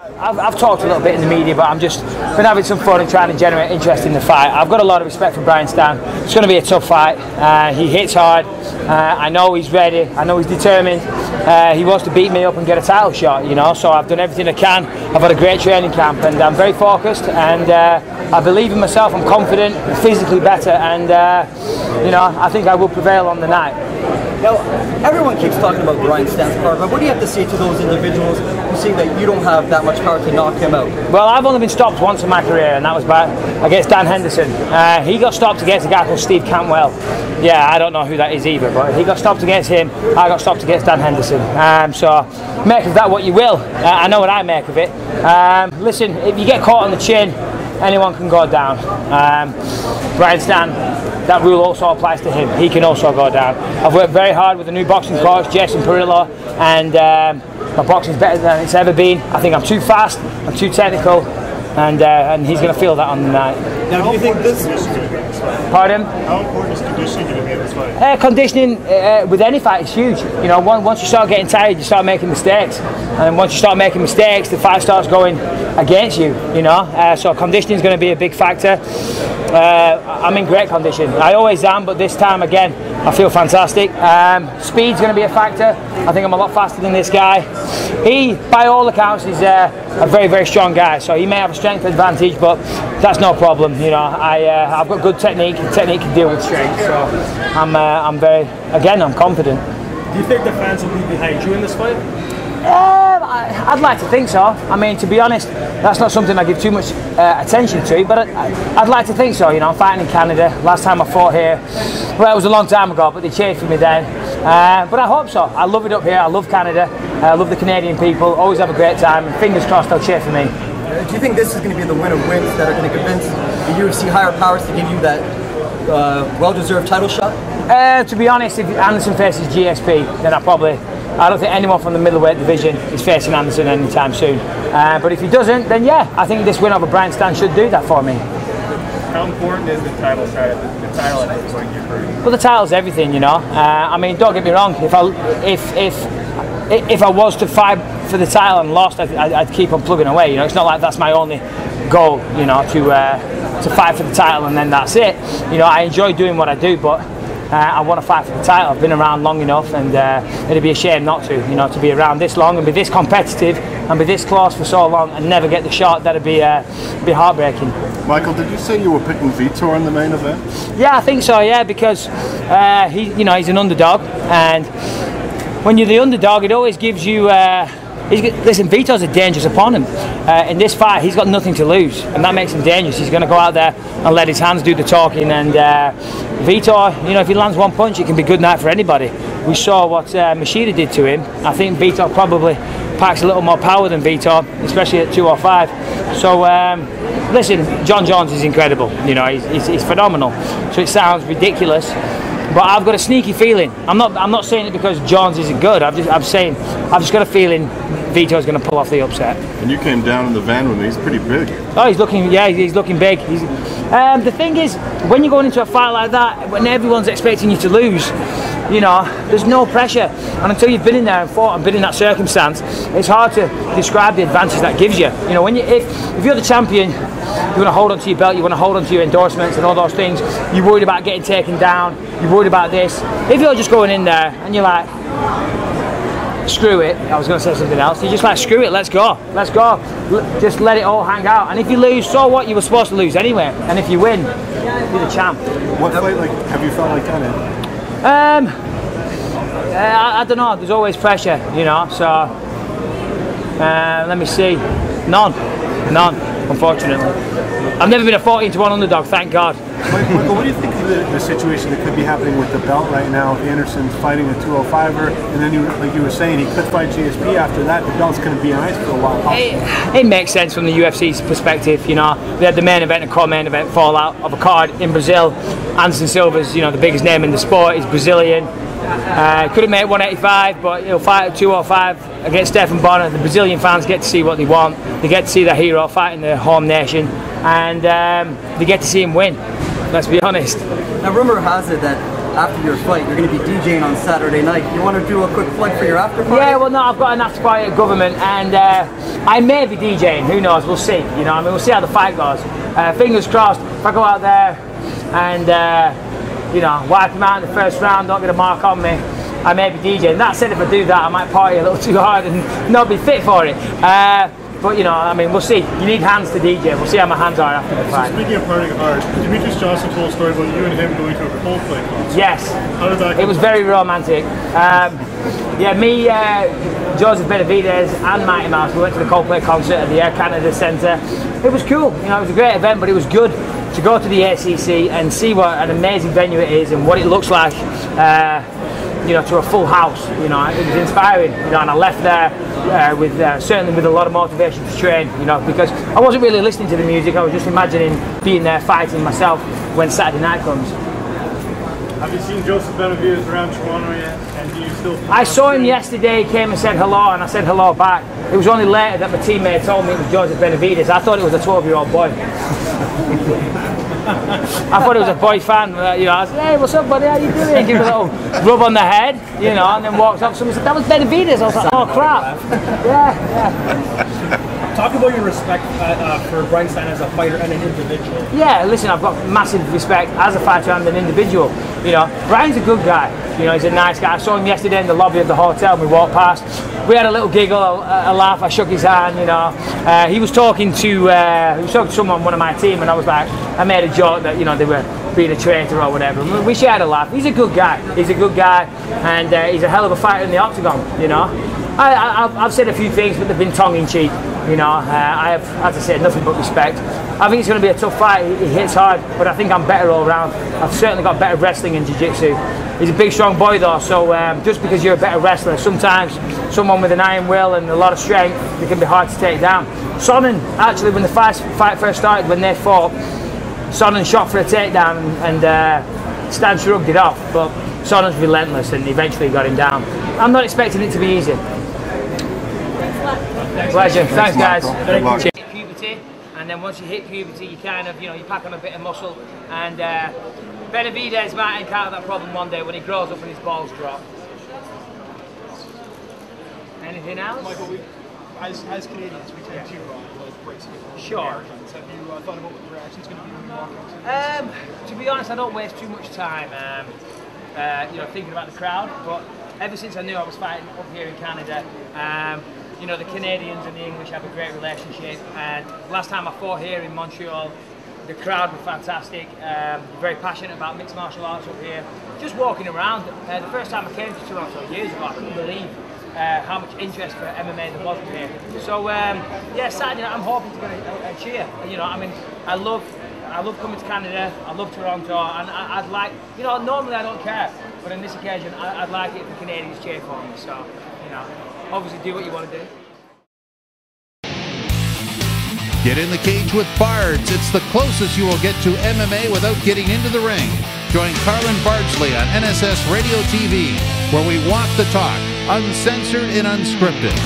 I've talked a little bit in the media, but I'm just been having some fun and trying to generate interest in the fight. I've got a lot of respect for Brian Stan. It's going to be a tough fight. He hits hard. I know he's ready. I know he's determined. He wants to beat me up and get a title shot, you know. So I've done everything I can. I've had a great training camp, and I'm very focused. And I believe in myself. I'm confident, physically better, and you know, I think I will prevail on the night. Now, everyone keeps talking about Brian Stan's power, but what do you have to say to those individuals who say that you don't have that much power to knock him out? Well, I've only been stopped once in my career, and that was against Dan Henderson. He got stopped against a guy called Steve Cantwell. Yeah, I don't know who that is either, but he got stopped against him. I got stopped against Dan Henderson. So make of that what you will. I know what I make of it. Listen, if you get caught on the chin, anyone can go down. Brian Stan, that rule also applies to him. He can also go down. I've worked very hard with a new boxing coach, Jason Perillo, and my boxing's better than it's ever been. I think I'm too fast, I'm too technical, and he's going to feel that on the night. Now, do you think this... Pardon? How important is conditioning going to be in this fight? Conditioning with any fight is huge. You know, once you start getting tired, you start making mistakes, and once you start making mistakes, the fight starts going against you. You know, so conditioning is going to be a big factor. I'm in great condition. I always am, but this time again, I feel fantastic. Speed's going to be a factor. I think I'm a lot faster than this guy. He, by all accounts, is a very, very strong guy. So he may have a strength advantage, but that's no problem. You know, I've got good technique. Technique can deal with strength. So I'm confident. Do you think the fans will be behind you in this fight? I'd like to think so. I mean, to be honest, that's not something I give too much attention to, but I'd like to think so. You know, I'm fighting in Canada. Last time I fought here, well, it was a long time ago, but they cheered for me then. But I hope so. I love it up here. I love Canada. I love the Canadian people. Always have a great time, and fingers crossed they'll cheer for me. Do you think this is going to be the win of wins that are going to convince the UFC higher powers to give you that well-deserved title shot? To be honest, if Anderson faces GSP, then I don't think anyone from the middleweight division is facing Anderson anytime soon. But if he doesn't, then yeah, I think this win over Brian Stan should do that for me. How important is the title shot, the title at this point in your career? Well, the title's everything, you know. I mean, don't get me wrong. If I was to fight for the title and lost, I'd keep on plugging away. You know, it's not like that's my only goal. You know, to fight for the title and then that's it. You know, I enjoy doing what I do, but I want to fight for the title. I've been around long enough, and it'd be a shame not to. You know, to be around this long and be this competitive and be this close for so long and never get the shot. That'd be heartbreaking. Michael, did you say you were picking Vitor in the main event? Yeah, I think so. Yeah, because he's an underdog, and when you're the underdog, it always gives you. Listen, Vitor's a dangerous opponent. In this fight, he's got nothing to lose, and that makes him dangerous. He's going to go out there and let his hands do the talking. And Vitor, you know, if he lands one punch, it can be good night for anybody. We saw what Machida did to him. I think Vitor probably packs a little more power than Vitor, especially at 205. So, listen, John Jones is incredible. You know, he's phenomenal. So it sounds ridiculous, but I've got a sneaky feeling. I'm not saying it because Jones isn't good. I've just got a feeling Vitor's going to pull off the upset. And you came down in the van with me. He's pretty big. Oh, he's looking big. The thing is, when you're going into a fight like that, when everyone's expecting you to lose, you know, there's no pressure. And until you've been in there and fought and been in that circumstance, it's hard to describe the advantage that gives you. You know, if you're the champion, you want to hold on to your belt, you want to hold on to your endorsements and all those things. You're worried about getting taken down. You're worried about this. If you're just going in there and you're like, screw it, I was going to say something else. You're just like, screw it, let's go. Just let it all hang out. And if you lose, so what? You were supposed to lose anyway. And if you win, you're the champ. What fight have you felt like that in? I don't know. There's always pressure, you know. So let me see. None, unfortunately. I've never been a 14-1 underdog, thank God. Michael, what do you think of the situation that could be happening with the belt right now? If Anderson's fighting a 205er, and then like you were saying, he could fight GSP after that. The belt's going to be on ice for a while. It makes sense from the UFC's perspective. You know, we had the main event and co-main event fallout of a card in Brazil. Anderson Silva's, you know, the biggest name in the sport. He's Brazilian. Couldn't make 185, but he'll fight at 205 against Stephan Bonner. The Brazilian fans get to see what they want. They get to see their hero fighting their home nation, and they get to see him win. Let's be honest. Now, rumor has it that after your fight, you're going to be DJing on Saturday night. You want to do a quick plug for your after party? Yeah, well, no, I've got an after party at Government, and I may be DJing. Who knows? We'll see. You know, I mean, we'll see how the fight goes. Fingers crossed. If I go out there and you know, wipe him out in the first round, don't get a mark on me, I may be DJing. That said, if I do that, I might party a little too hard and not be fit for it. But you know, I mean, we'll see. You need hands to DJ. We'll see how my hands are after the fight. Speaking of partying hard, Demetrius Johnson told a story about you and him going to a Coldplay concert. Yes. How did that go? It was very romantic. Yeah, me, Joseph Benavidez and Mighty Mouse, we went to the Coldplay concert at the Air Canada Centre. It was cool. You know, it was a great event, but it was good to go to the ACC and see what an amazing venue it is and what it looks like. You know, to a full house. You know, it was inspiring. You know, and I left there with certainly with a lot of motivation to train. You know, because I wasn't really listening to the music. I was just imagining being there fighting myself when Saturday night comes. Have you seen Joseph Benavidez around Toronto yet? And do you still? I saw him yesterday. He came and said hello, and I said hello back. It was only later that my teammate told me it was Joseph Benavidez. I thought it was a 12-year-old boy. I thought it was a boy fan. You know, I said, "Hey, what's up, buddy? How you doing?" Give him a little rub on the head, you know, and then walked up. Someone said, "That was Benavidez." I was like, "Oh crap!" Yeah. Talk about your respect for Brian Stein as a fighter and an individual. Yeah, listen, I've got massive respect as a fighter and an individual. You know, Brian's a good guy. You know, he's a nice guy. I saw him yesterday in the lobby of the hotel. We walked past. We had a little giggle, a laugh. I shook his hand. You know, he was talking to someone, one of my team, and I was like, I made a joke that, you know, they were being a traitor or whatever. We shared a laugh. He's a good guy. He's a good guy, and he's a hell of a fighter in the octagon. You know, I've said a few things, but they've been tongue in cheek. You know, I have, as I said, nothing but respect. I think it's going to be a tough fight. He hits hard, but I think I'm better all round. I've certainly got better wrestling and jiu-jitsu. He's a big, strong boy though, so just because you're a better wrestler, sometimes someone with an iron will and a lot of strength, it can be hard to take down. Sonnen, actually, when the fight first started, when they fought, Sonnen shot for a takedown and Stan shrugged it off, but Sonnen's relentless and eventually got him down. I'm not expecting it to be easy. Pleasure. Thanks, guys. Hit puberty, and then once you hit puberty, you kind of, you know, you pack on a bit of muscle, and Benavidez might encounter that problem one day when he grows up and his balls drop. Anything else? Michael, as Canadians, we tend to like brace against Sure. Americans. Have you thought about what the reaction's going to be when you walk out? To be honest, I don't waste too much time, you know, thinking about the crowd. But ever since I knew I was fighting up here in Canada, you know, the Canadians and the English have a great relationship. And last time I fought here in Montreal, the crowd were fantastic. Very passionate about mixed martial arts up here. Just walking around, the first time I came to Toronto years ago, I couldn't believe how much interest for MMA there was up here. So yeah, Saturday night I'm hoping to get a cheer. You know, I mean, I love coming to Canada. I love Toronto, and I'd like, you know, normally I don't care, but on this occasion I'd like it if the Canadians cheer for me. So, you know, obviously do what you want to do. Get in the cage with Bards. It's the closest you will get to MMA without getting into the ring. Join Carlin Bardsley on NSS Radio TV, where we walk the talk, uncensored and unscripted.